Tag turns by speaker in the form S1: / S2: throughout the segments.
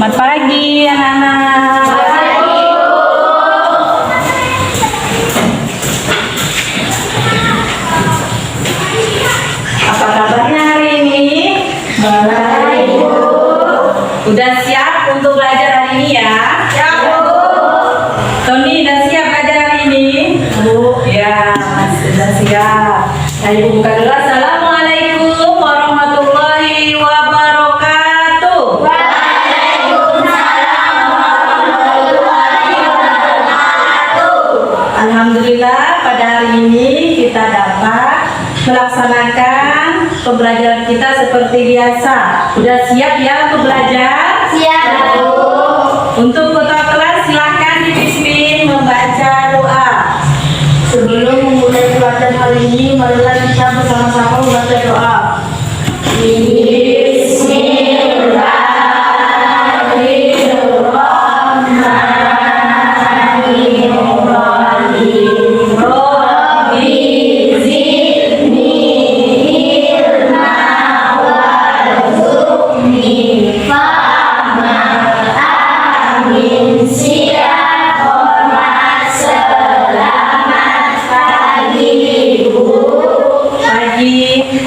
S1: Selamat pagi anak-anak. Apa kabarnya hari ini? Baik, Bu. Udah siap untuk belajar hari ini ya? Siap, Bu. Tony udah siap belajar hari ini? Bu, ya, sudah siap. Ayo buka dulu. Assalamualaikum warahmatullahi wabarakatuh. Alhamdulillah pada hari ini kita dapat melaksanakan pembelajaran kita seperti biasa. Udah siap ya untuk belajar?
S2: Siap, Bu.
S1: Untuk ketua kelas silahkan dipimpin membaca doa. Sebelum memulai pelajaran hari ini, marilah kita bersama-sama membaca doa.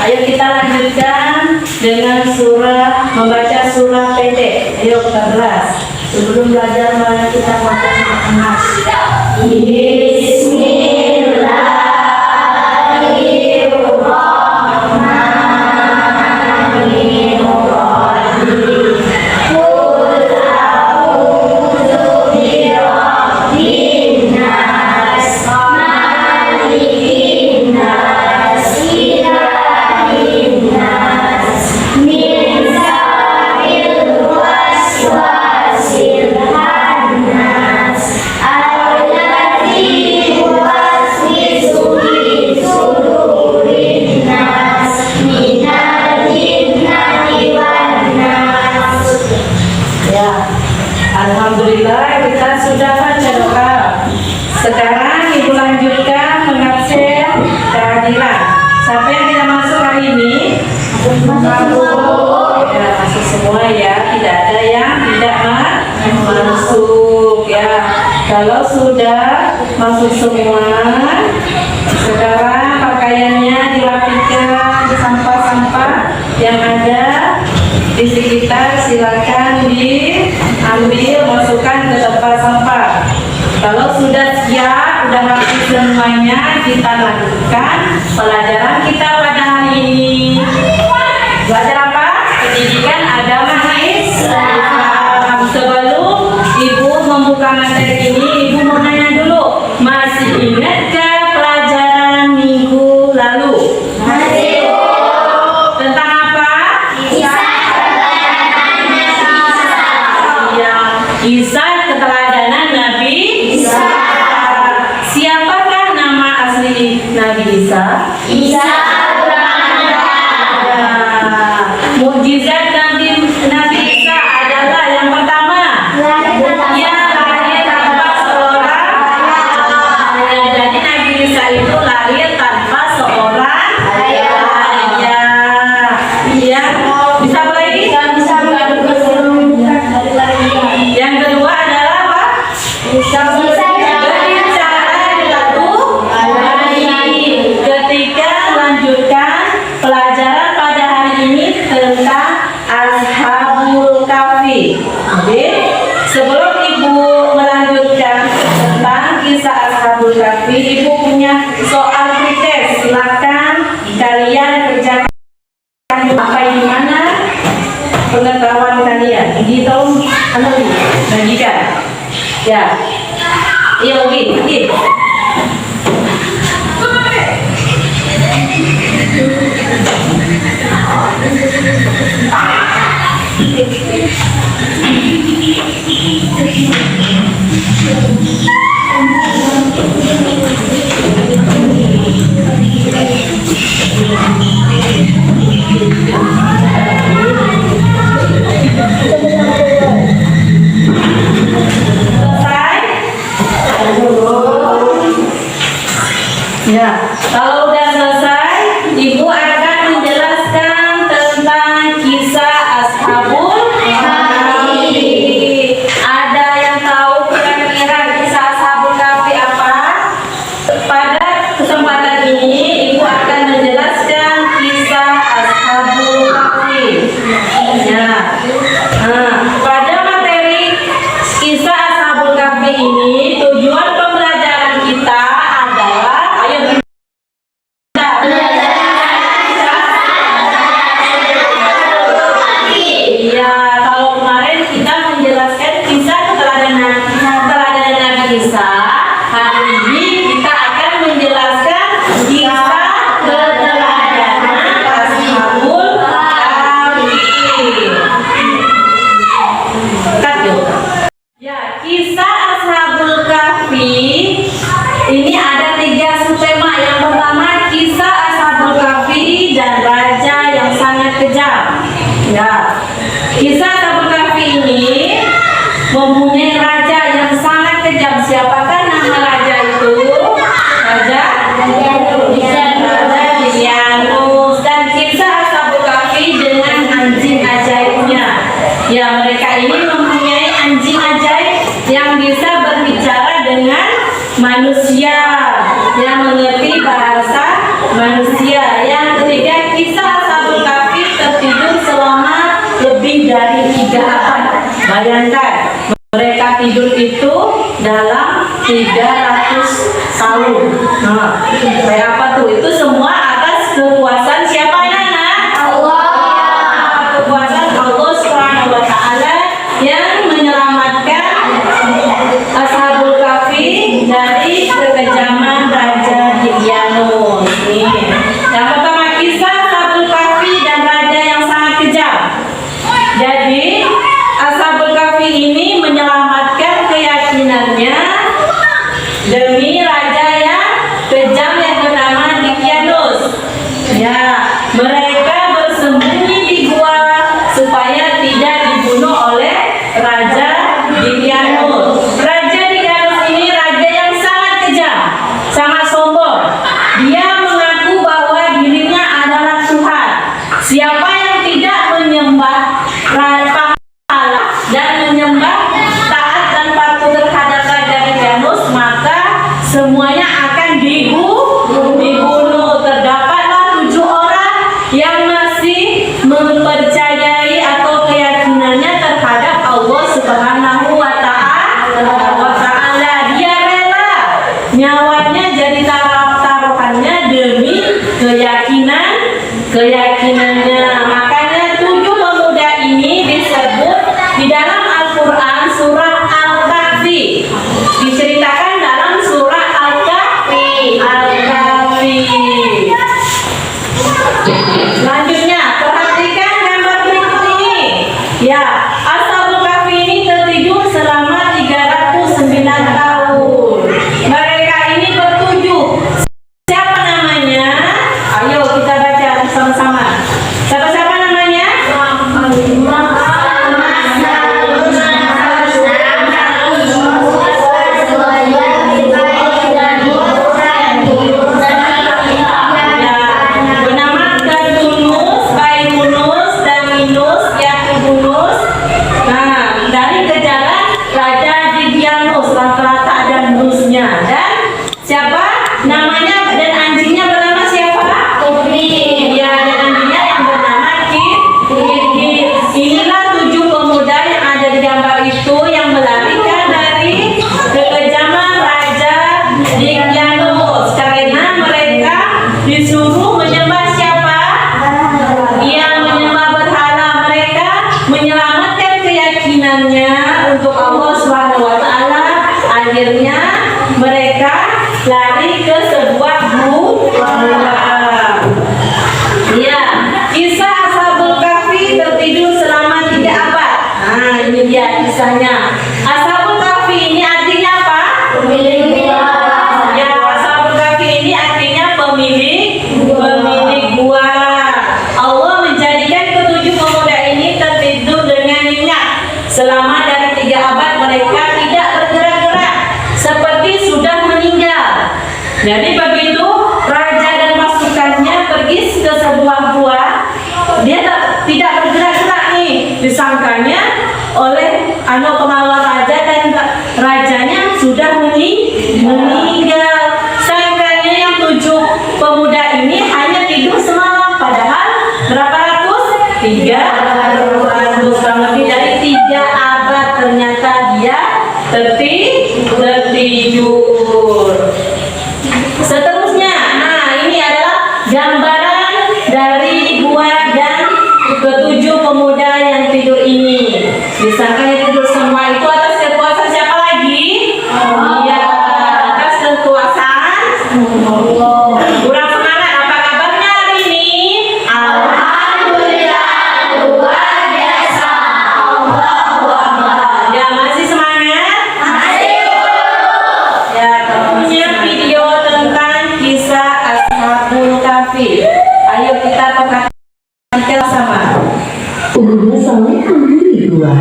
S1: Ayo kita lanjutkan dengan membaca surah pendek. Ayo kita kelas. Sebelum belajar mari kita baca surah Nas. Alhamdulillah kita sudah baca doa. Sekarang Ibu lanjutkan mengabsen kehadiran. Siapa yang tidak masuk hari ini? Ya, masuk semua ya. Tidak ada yang tidak masuk ya. Kalau sudah masuk semua, sekarang pakaiannya dirapikan di sampah-sampah yang ada di sekitar. Silakan diambil, masukkan ke tempat sampah. Kalau sudah siap, sudah rapi semuanya, kita lanjutkan pelajaran kita pada hari ini. Belajar apa? Pendidikan agama Islam. Sebelum Ibu membuka materi ini, Ibu mau nanya dulu, masih ingatkah pelajaran minggu lalu?
S2: Masih.
S1: Tentang apa? Kisah keteladanan Nabi Isa. Siapakah nama asli Nabi Isa?
S2: Isa.
S1: Mukjizat Nabi Isa adalah yang pertama, ia lahir tanpa seorang. Jadi Nabi Isa itu lahir tanpa seorang ayah. Iya, bisa lagi? Yang kedua adalah apa? Ketika melanjutkan pelajaran pada hari ini tentang Ashabul Kahfi. Oke. Sebelum Ibu melanjutkan tentang kisah Ashabul Kahfi, Ibu punya soal pretest. Silakan kalian kerjakan apa di mana pengetahuan kalian. Ini tolong bagikan. Ya. Iya, Ugi. Selesai? Ya, kalau udah selesai, Ibu akan menjelaskan tentang kisah Ashabul Kahfi. dengan manusia yang mengerti bahasa manusia. Yang ketiga, kisah Ashabul Kahfi tertidur selama lebih dari 3 abad. Bayangkan, mereka tidur itu dalam 300 tahun. Nah, kayak apa tuh? Itu semua atas kekuasaan siapa, Nana?
S2: Allah.
S1: Kekuasaan Allah Subhanahu wa Ta'ala yang menyelamatkan Ashabul Kahfi dari kekejaman Raja Dqyanus. Nih, yang pertama, kisah Ashabul Kahfi dan raja yang sangat kejam. Jadi Ashabul Kahfi ini menyelamatkan keyakinannya demi raja yang kejam yang bernama Dqyanus. Ya, mereka bersembunyi di gua supaya tidak dibunuh oleh Raja Dqyanus. Raja Dqyanus ini raja yang sangat kejam, sangat sombong. Dia mengaku bahwa dirinya adalah Tuhan. Siapa yang tidak menyembah pahala dan menyembah taat dan patuh terhadap Raja Dqyanus, maka semuanya akan dibunuh. Terdapatlah 7 orang yang masih mempercayai atau keyakinannya terhadap Allah Subhanahu wa Ta'ala. Dia rela nyawanya jadi taruhannya demi keyakinannya. Makanya 7 pemuda ini disebut di dalam Al-Quran surah Al-Kahfi. Diceritakan dalam surah Al-Kahfi. Selanjutnya, perhatikan gambar berikut ini. Ya, Ashabul Kahfi ini tertidur selama 309 tahun. Mereka ini bertujuh. Siapa namanya? Ayo kita baca sama-sama. Siapa namanya? Bernama Tertunus, Baimunus, Daminus, Yakubunus. Nah, dari kejaran Raja Dqyanus, rata-rata ada nusnya. Dan siapa namanya? Dan anjingnya bernama siapa? Ya, dan anjingnya yang bernama Kit. Inilah 7 pemuda yang ada di gambar itu yang melarikan dari kekejaman Raja Dqyanus karena mereka disuruh menyembah siapa? Yang menyembah berhala. Mereka menyelamatkan keyakinannya untuk Allah Subhanahu wa Ta'ala. Akhirnya mereka lari ke sebuah gua. Ya, kisah Ashabul Kahfi tertidur selama 3 abad. Nah, ini dia kisahnya. Ashabul Kahfi ini artinya apa? Ya, Ashabul Kahfi ini artinya pemilik gua. Allah menjadikan ke-7 pemuda ini tertidur dengan nyenyak. Selama dari 3 abad mereka tidak bergerak-gerak seperti sudah meninggal. Jadi begitu raja dan pasukannya pergi ke sebuah gua, dia tidak bergerak-gerak nih. Disangkanya oleh pengawal raja dan rajanya sudah meninggal. Sangkanya yang 7 pemuda ini hanya tidur semalam, padahal berapa ratus? 300, kurang lebih dari 3 abad ternyata dia tertidur. Seterusnya, nah ini adalah gambaran dari gua dan ke-7 pemuda yang tidur ini. Disangka tidur semua itu atas kekuasaan siapa lagi? Iya, atas kekuasaan Allah. Kurang semangat, apa kabarnya hari ini? Alhamdulillah, luar biasa. Allahu Akbar. Ya, masih semangat? Masih. Ya, punya video tentang kisah Ashabul Kahfi. Ayo kita perhatikan sama.
S2: Pengguna soleh menghuni gua.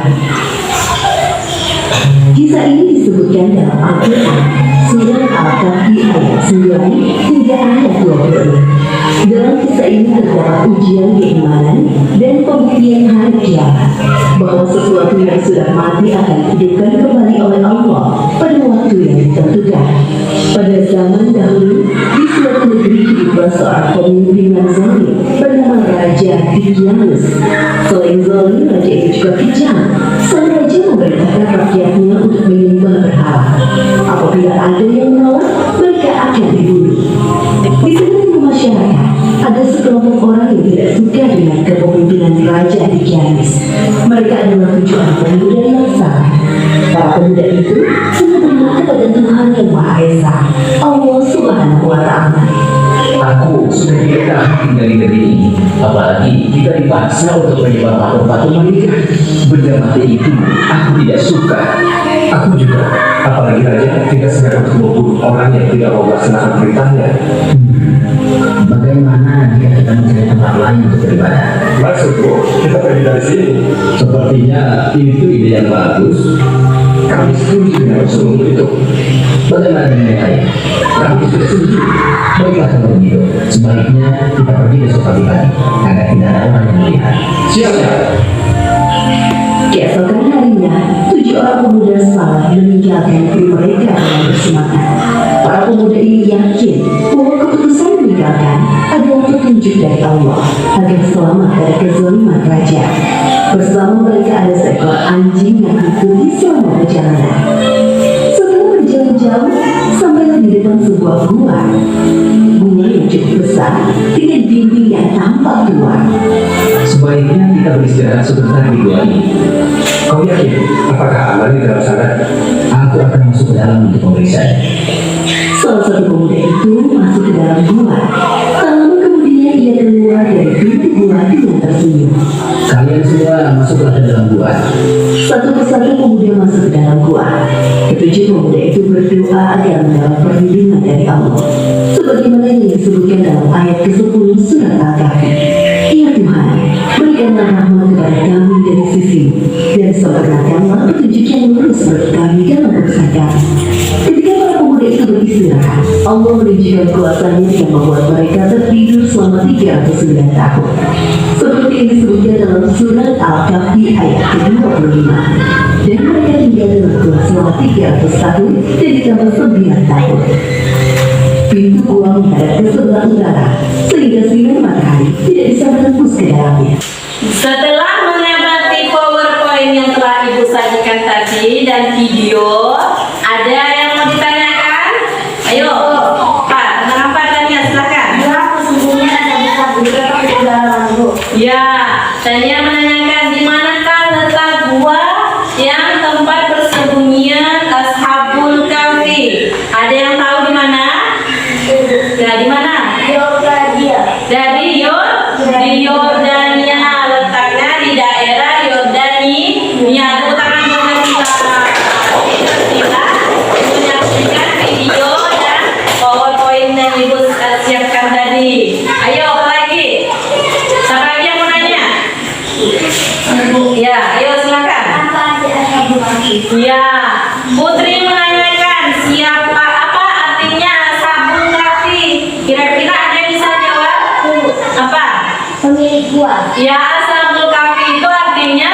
S2: Kisah ini disebutkan dalam Al-Quran surah Al-Kahfi ayat 9 hingga ayat 20. Dalam kisah ini terdapat ujian keimanan dan pembuktian hari kiamat bahwa sesuatu yang sudah mati akan dihidupkan kembali oleh Allah pada waktu yang ditentukan. seorang pemimpin yang zalim bernama Raja Dikianus. Selain zalim, raja itu juga kejam. Sang raja memerintahkan rakyatnya untuk menyembah berhala. Apabila ada yang menolak, mereka akan dibunuh. Di tengah masyarakat, ada sekelompok orang yang tidak suka dengan kepemimpinan Raja Dikianus. Mereka adalah 7 anak pemuda yang salah. Para pemuda itu sangat berdoa kepada Tuhan yang Maha Esa, Allah Subhanahu wa Ta'ala.
S3: Aku sudah tidak tahan tinggal di negeri ini. Apalagi kita dipaksa untuk menyembah patung-patung mereka. Benda mati itu aku tidak suka.
S4: Aku juga, apalagi raja tidak segera untuk membunuh orang yang tidak mau melaksanakan perintahnya.
S3: Bagaimana jika kita mencari tempat lain untuk beribadah?
S4: Maksudku, kita pergi dari sini.
S3: Sepertinya itu ide yang bagus.
S4: Kami setuju dengan usul itu.
S3: Bagaimana dengan yang lain?
S4: Kami sudah setuju.
S3: Baiklah kalau begitu, sebaiknya kita pergi besok pagi-pagi agar tidak ada orang yang melihat.
S4: Siapa?
S2: Keesokan harinya, 7 orang pemuda salah meninggalkan negeri mereka dengan bersemangat. Para pemuda ini yakin bahwa keputusan meninggalkan adalah petunjuk dari Allah agar selamat dari kezaliman raja. Bersama mereka ada seekor anjing yang ikuti selama perjalanan. Setelah berjalan jauh, sampailah di depan sebuah gua. Gua yang cukup besar dengan dinding yang tampak tua.
S3: Sebaiknya kita beristirahat sebentar di gua ini.
S4: Kau yakin? Apakah aman di dalam sana?
S3: Aku akan masuk ke dalam untuk memeriksa.
S2: Salah satu pemuda itu masuk ke dalam gua. Tak lama kemudian ia keluar dari pintu gua dengan tersenyum.
S3: Kalian semua masuklah ke dalam gua.
S2: Satu persatu pemuda masuk ke dalam gua. Ketujuh pemuda itu berdoa agar mendapat perlindungan dari Allah, sebagaimana yang disebutkan dalam ayat ke-10 surat Al-Kahfi. Ya Tuhan, berikanlah rahmat kepada kami dari sisi-Mu, dan sempurnakanlah petunjuk yang lurus bagi kami dalam urusan kami. Ketika para pemuda itu beristirahat, Allah menunjukkan kuasa-Nya yang membuat mereka tertidur selama 309 tahun. Seperti yang disebutkan dalam surat Al-Kahfi ayat ke-25. Dan mereka tinggal dalam gua selama 300 tahun dan ditambah 9 tahun. Pintu gua menghadap ke sebelah utara, sehingga sinar matahari tidak bisa menembus ke dalamnya.
S1: Setelah menikmati PowerPoint yang telah Ibu sajikan tadi dan video, ada yang mau ditanyakan? Ayo, Pak, kenapa tanya? Silakan. Ya, saya menanyakan di manakah letak gua yang tempat persembunyian Ashabul Kahfi? Ada yang tahu di mana? Ya, di mana? Dari Yordania, letaknya di daerah Yordania. Tepuk tangan buat kita. Kita menyaksikan video dan PowerPoint yang Ibu siapkan tadi. Ayo, apa lagi? Siapa lagi yang mau nanya? Ya, ayo silakan. Ya, Putri menanyakan siapa apa artinya Ashabul Kahfi? Kira-kira ada yang bisa jawab? Apa?
S5: Pemilik gua.
S1: Ya, Ashabul Kahfi itu artinya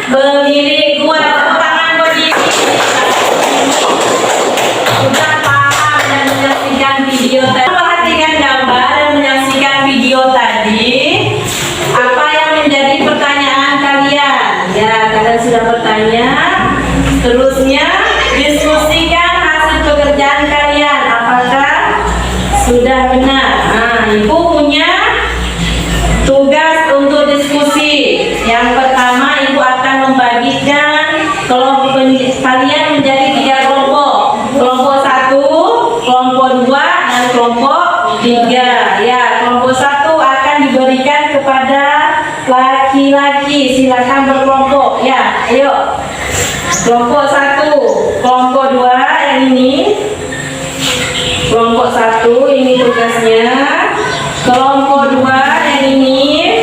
S1: pemilik gua. Tepuk tangan buat diri. Sudah paham dan menyaksikan video tadi. Perhatikan gambar dan menyaksikan video tadi. Apa yang menjadi pertanyaan kalian? Ya, kalian sudah bertanya. Terusnya diskusikan hasil pekerjaan kalian. Apakah sudah benar? Nah, Ibu punya tugas untuk diskusi. Yang pertama, Ibu akan membagikan kelompok kalian menjadi 3 kelompok. Kelompok 1, kelompok 2, dan kelompok 3. Ya, kelompok 1 akan diberikan kepada laki-laki. Silakan berkelompok. Ya, ayo. Kelompok 1, kelompok 2 yang ini. Kelompok 1 ini tugasnya. Kelompok 2 yang ini.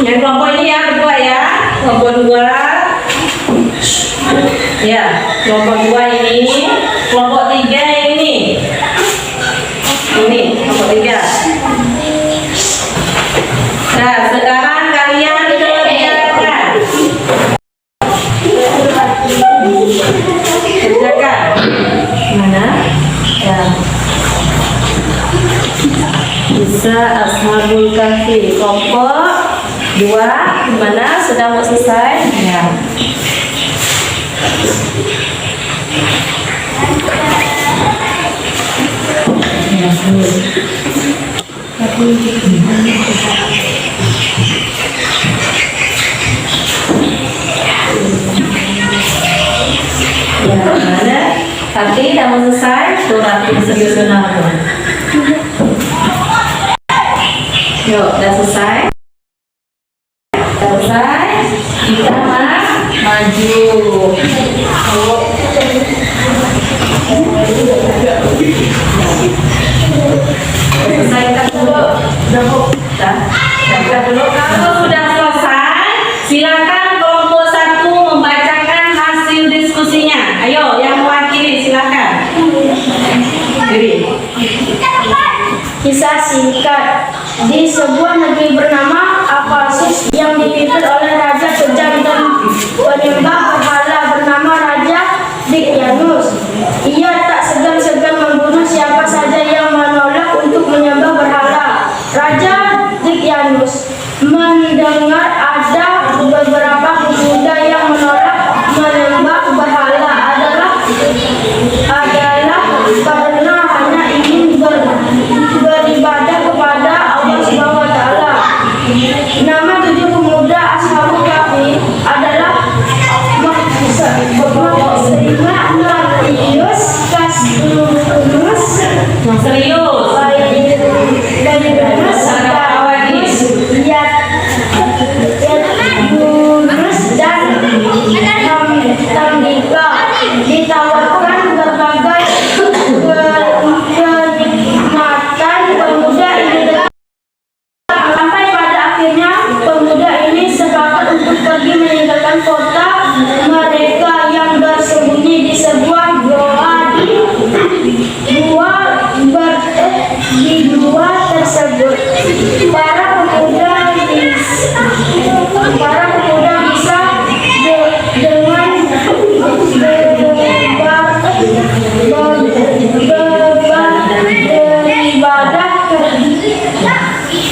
S1: Yang kelompok ini ya, berdua ya. Kelompok 2. Ya, kelompok 2 ini. Kelompok 3 yang ini. Ini, kelompok 3. Nah, sekarang kalian kerjakan. Kerjakan. Mana? Ya. Kisah Ashabul Kahfi kelompok 2 gimana? Sudah mau selesai? Ya. Ya, mana? Tapi udah mau selesai? Tuh, tapi serius benar tuh. Yuk, udah selesai? Udah selesai? Kita maju. Selesaikan dulu. Selesaikan dulu. Kalau sudah selesai, silakan kelompok 1 membacakan hasil diskusinya. Ayo, yang mewakili silakan. Diri.
S5: Kisah singkat. Di sebuah negeri bernama Ephesus yang dipimpin oleh raja kejam dan penyembah berhala bernama Raja Dicyanus. Ia tak segan-segan membunuh siapa saja yang menolak untuk menyembah berhala. Raja Dicyanus mendengar ada beberapa pemuda yang menolak menyembah berhala adalah karena hanya ingin beribadah kepada Allah Subhanahu wa taala. Nama 7 pemuda Ashabul Kahfi adalah Matius, Kaslumus,
S1: Yang serius.
S5: Bayus, Yatbunus dan Tamdika. Ditawarkan berbagai kenikmatan pemuda ini sampai pada akhirnya pemuda ini sepakat untuk pergi meninggalkan kota mereka yang bersembunyi di sebuah goa di gua tersebut. Para pemuda bisa dengan beribadah.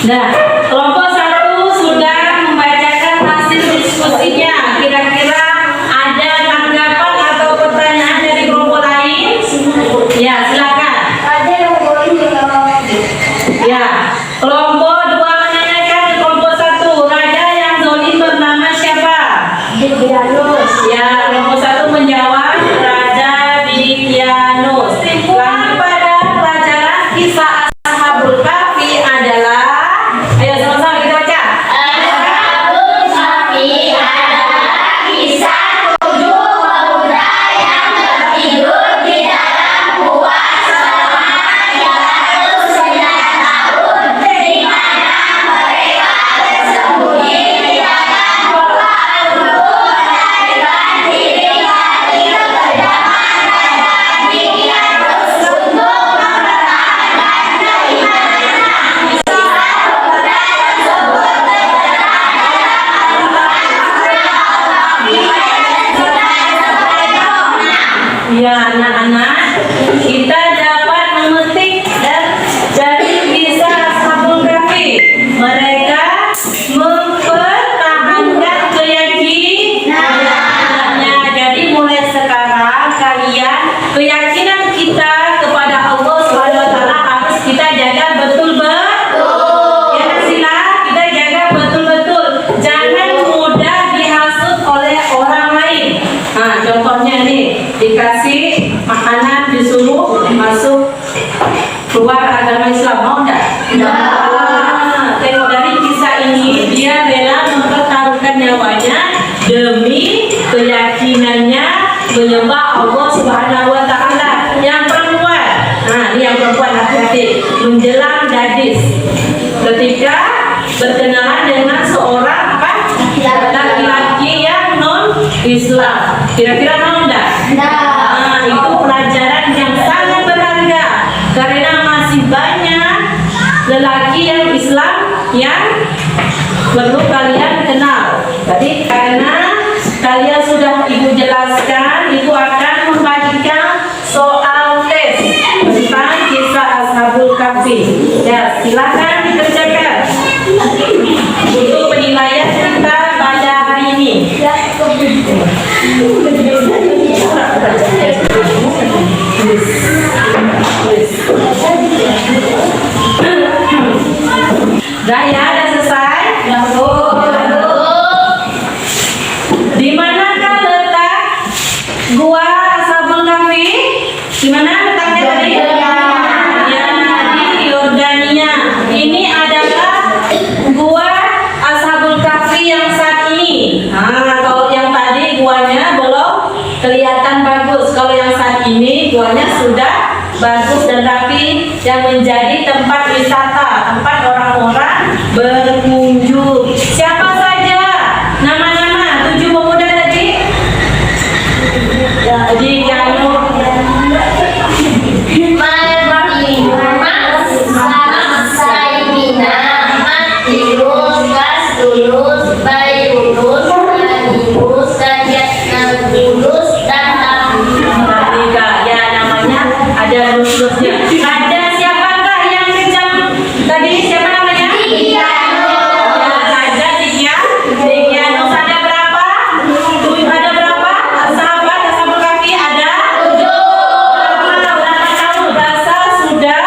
S1: Nah, kelompok 1 sudah membacakan hasil diskusinya. Kira-kira ada tanggapan atau pertanyaan dari kelompok lain? Ya, silakan.
S5: Ada yang boleh menjawab.
S1: Ya, kelompok 2 menanyakan ke kelompok 1, raja yang zalim bernama siapa?
S5: Dicyanus.
S1: Ya, kelompok 1 menjawab Raja Dicyanus. Lanjut pada pelajaran kisah Ashabul Kahfi adalah, ayo sama-sama kita baca.
S5: Ashabul Kahfi adalah kisah 7 pemuda yang tertidur di dalam gua selama 309 tahun, di mana mereka bersembunyi di dalam gua untuk melarikan diri dari kekejaman Raja Dicyanus untuk mempertahankan keimanannya. Kisah pemuda tersebut tertera dalam
S1: Ya, anak-anak, kita dapat memetik dari kisah Ashabul Kahfi. Mereka mempertahankan keyakinannya. Jadi mulai sekarang keyakinan kita kepada Allah Subhanahu wa taala harus kita jaga betul-betul. Ya, sila kita jaga betul-betul. Jangan mudah dihasut oleh orang lain. Nah, contohnya nih, dikasih makanan disuruh masuk keluar agama Islam, mau enggak? Tengok dari kisah ini, dia rela mempertaruhkan nyawanya demi keyakinannya menyembah Allah Subhanahu wa taala. Yang perempuan, nah ini yang perempuan, hati-hati, menjelang gadis ketika berkenalan dengan seorang laki-laki yang non Islam. Kira-kira mau enggak? Nah, itu pelajaran yang sangat berharga karena masih banyak lelaki yang Islam yang perlu kalian kenal. Jadi karena kalian sudah Ibu jelaskan, Ibu akan membagikan soal tes tentang kisah Ashabul Kahfi. Ya, silakan Udah ya, udah selesai? Di manakah letak gua Ashabul Kahfi? Di mana letaknya tadi? Ya, di Yordania. Ini adalah gua Ashabul Kahfi yang saat ini. Nah, kalau yang tadi guanya belum kelihatan bagus. Kalau yang saat ini guanya sudah bagus dan rapi, yang menjadi tempat wisata, tempat orang-orang berkunjung. Siapa saja nama-nama 7 pemuda tadi? Jadi Yanu, Nika, ya namanya ada terus-terusnya. Ada siapakah yang kejam tadi? Siapa namanya? Ya, ada Dikia. Dikianus ada berapa? Ada berapa? Sahabat Ashabul Kahfi ada 7. Berapa tahun Rasa sudah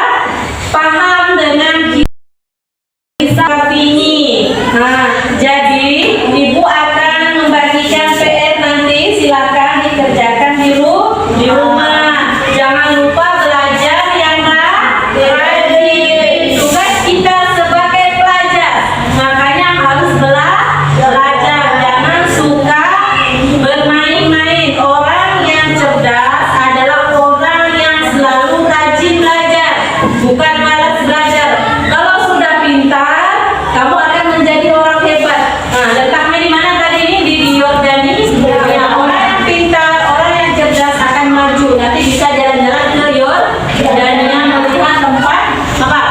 S1: paham dengan kisah Kahfi ini. Nah, jadi ibu akan membagikan PR nanti, silakan dikerjakan di rumah. Jangan lupa belajar yang rajin. Tugas kita sebagai pelajar, makanya harus belajar. Jangan suka bermain-main. Orang yang cerdas adalah orang yang selalu rajin belajar, bukan malas belajar. Kalau sudah pintar, kamu akan menjadi orang hebat. Nah, letaknya di mana tadi ini? Di Yordania. Ya, orang yang pintar, orang yang cerdas akan maju. Nanti bisa jalan-jalan ke Yordania melihat tempat apa?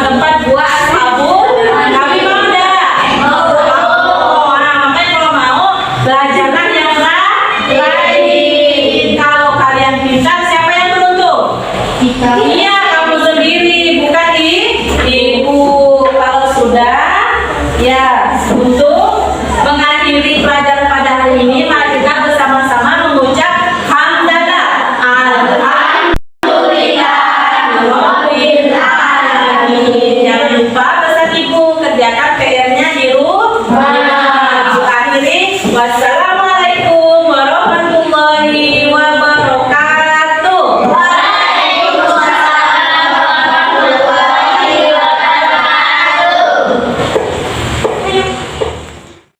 S1: Tempat gua Ashabul Kahfi. Mau enggak? Nah, makanya kalau mau belajarlah yang rajin. Kalau kalian pintar, siapa yang beruntung? Iya, kamu sendiri, bukan ibu. Kalau sudah, ya, untuk mengakhiri pelajaran